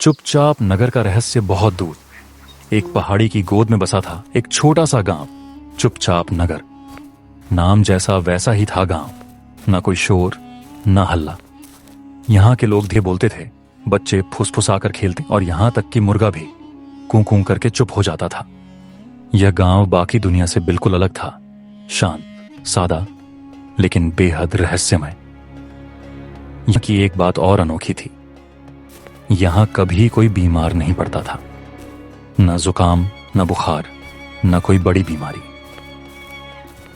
चुपचाप नगर का रहस्य बहुत दूर एक पहाड़ी की गोद में बसा था एक छोटा सा गांव। चुपचाप नगर, नाम जैसा वैसा ही था गांव। ना कोई शोर, ना हल्ला। यहाँ के लोग धीरे बोलते थे, बच्चे फुसफुसाकर खेलते और यहाँ तक कि मुर्गा भी कूं कूं करके चुप हो जाता था। यह गांव बाकी दुनिया से बिल्कुल अलग था, शांत, सादा, लेकिन बेहद रहस्यमय। यहाँ की एक बात और अनोखी थी, यहाँ कभी कोई बीमार नहीं पड़ता था। न जुकाम, न बुखार, न कोई बड़ी बीमारी।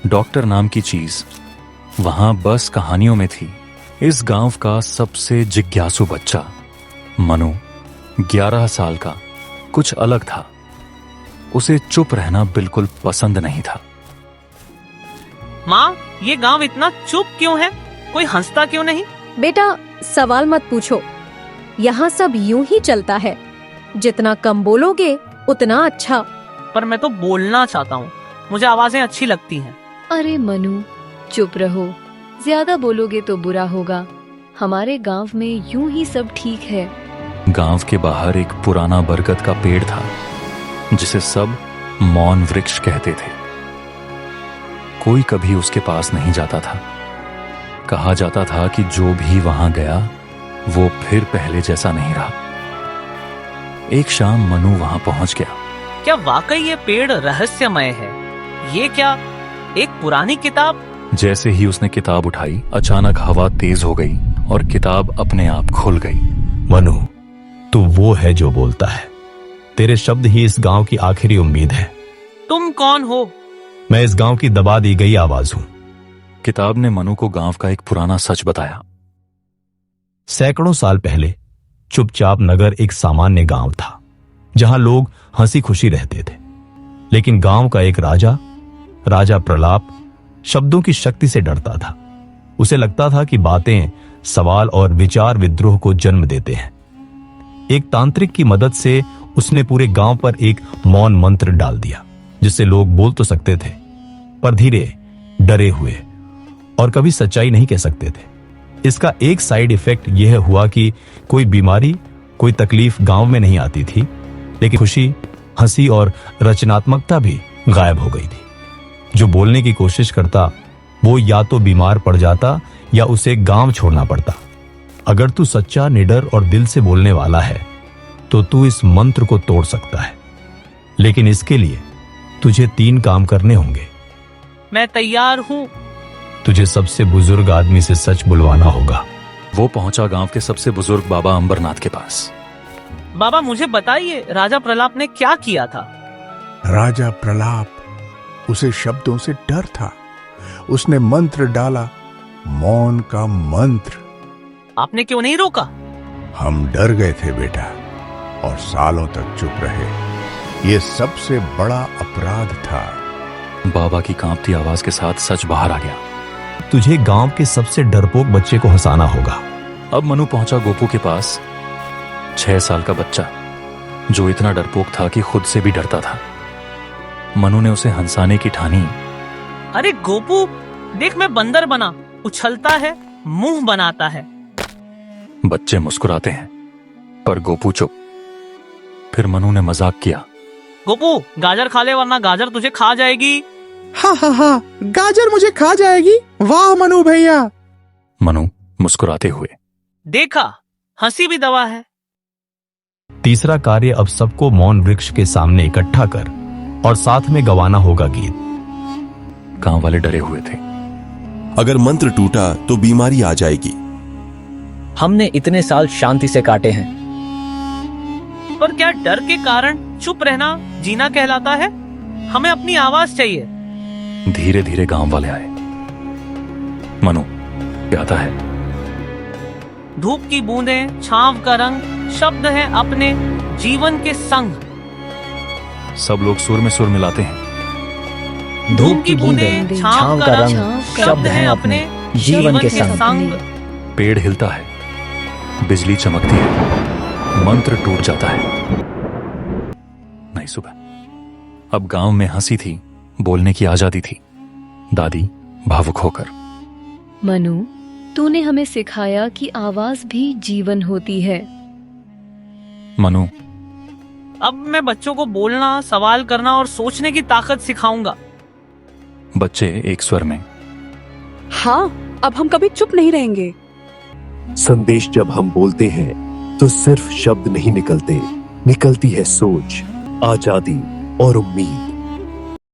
डॉक्टर नाम की चीज वहां बस कहानियों में थी। इस गांव का सबसे जिज्ञासु बच्चा मनु, 11 साल का, कुछ अलग था। उसे चुप रहना बिल्कुल पसंद नहीं था। माँ, ये गांव इतना चुप क्यों है? कोई हंसता क्यों नहीं? बेटा, सवाल मत पूछो। यहाँ सब यूं ही चलता है। जितना कम बोलोगे उतना अच्छा। पर मैं तो बोलना चाहता हूँ, मुझे आवाजें अच्छी लगती हैं। अरे मनु, चुप रहो। ज्यादा बोलोगे तो बुरा होगा। हमारे गांव में यूं ही सब ठीक है। गांव के बाहर एक पुराना बरगद का पेड़ था जिसे सब मौन वृक्ष कहते थे। कोई कभी उसके पास नहीं जाता था। कहा जाता था कि जो भी वहां गया वो फिर पहले जैसा नहीं रहा। एक शाम मनु वहां पहुंच गया। क्या वाकई ये पेड़ रहस्यमय है? ये क्या एक पुरानी किताब? जैसे ही उसने किताब उठाई, अचानक हवा तेज हो गई और किताब अपने आप खुल गई। मनु, तू वो है जो बोलता है। तेरे शब्द ही इस गांव की आखिरी उम्मीद है। तुम कौन हो? मैं इस गांव की दबा दी गई आवाज हूं। किताब ने मनु को गांव का एक पुराना सच बताया। सैकड़ों साल पहले चुपचाप नगर एक सामान्य गांव था, जहां लोग हंसी खुशी रहते थे। लेकिन गांव का एक राजा प्रलाप शब्दों की शक्ति से डरता था। उसे लगता था कि बातें सवाल और विचार विद्रोह को जन्म देते हैं। एक तांत्रिक की मदद से उसने पूरे गांव पर एक मौन मंत्र डाल दिया, जिससे लोग बोल तो सकते थे, पर धीरे, डरे हुए और कभी सच्चाई नहीं कह सकते थे। इसका एक साइड इफेक्ट यह हुआ कि कोई बीमारी, कोई तकलीफ गांव में नहीं आती थी, लेकिन खुशी, हंसी और रचनात्मकता भी गायब हो गई थी। जो बोलने की कोशिश करता वो या तो बीमार पड़ जाता या उसे गांव छोड़ना पड़ता। अगर तू सच्चा, निडर और दिल से बोलने वाला है तो तू इस मंत्र को तोड़ सकता है। लेकिन इसके लिए तुझे 3 काम करने होंगे। मैं तैयार हूँ। तुझे सबसे बुजुर्ग आदमी से सच बुलवाना होगा। वो पहुंचा गांव के सबसे बुजुर्ग बाबा अंबरनाथ के पास। बाबा, मुझे बताइए, राजा प्रलाप ने क्या किया था? राजा प्रलाप, उसे शब्दों से डर था। उसने मंत्र डाला, मौन का मंत्र। आपने क्यों नहीं रोका? हम डर गए थे बेटा, और सालों तक चुप रहे। ये सबसे बड़ा अपराध था। बाबा की कांपती आवाज के साथ सच बाहर आ गया। तुझे गांव के सबसे डरपोक बच्चे को हंसाना होगा। अब मनु पहुंचा गोपू के पास, 6 साल का बच्चा, जो इतना डरपोक था कि खुद से भी डरता था। मनु ने उसे हंसाने की ठानी। अरे गोपू, देख, मैं बंदर बना, उछलता है, मुंह बनाता है। बच्चे मुस्कुराते हैं, पर गोपू चुप। फिर मनु ने मजाक किया। गोपू, गाजर खा ले वरना गाजर तुझे खा जाएगी। हाँ, गाजर मुझे खा जाएगी। वाह मनु भैया। मनु मुस्कुराते हुए। देखा, हंसी भी दवा है। तीसरा कार्य, अब सबको मौन वृक्ष के सामने इकट्ठा कर और साथ में गवाना होगा गीत। गांव वाले डरे हुए थे। अगर मंत्र टूटा तो बीमारी आ जाएगी। हमने इतने साल शांति से काटे हैं। पर क्या डर के कारण चुप रहना जीना कहलाता है? हमें अपनी आवाज चाहिए। धीरे धीरे गांव वाले आए। मनु, क्या आता है? धूप की बूंदें, छांव का रंग, शब्द हैं अपने जीवन के संग। सब लोग सुर में सुर मिलाते हैं। धूप की बूंदें, छांव का रंग, शब्द हैं अपने जीवन के संग। पेड़ हिलता है, बिजली चमकती है, मंत्र टूट जाता है। नहीं सुबह। अब गांव में हंसी थी, बोलने की आजादी थी। दादी भावुक होकर, मनु, तूने हमें सिखाया कि आवाज भी जीवन होती है। मनु, अब मैं बच्चों को बोलना, सवाल करना और सोचने की ताकत सिखाऊंगा। बच्चे एक स्वर में। हाँ, अब हम कभी चुप नहीं रहेंगे। संदेश जब हम बोलते हैं तो सिर्फ शब्द नहीं निकलते, निकलती है सोच, आजादी और उम्मीद।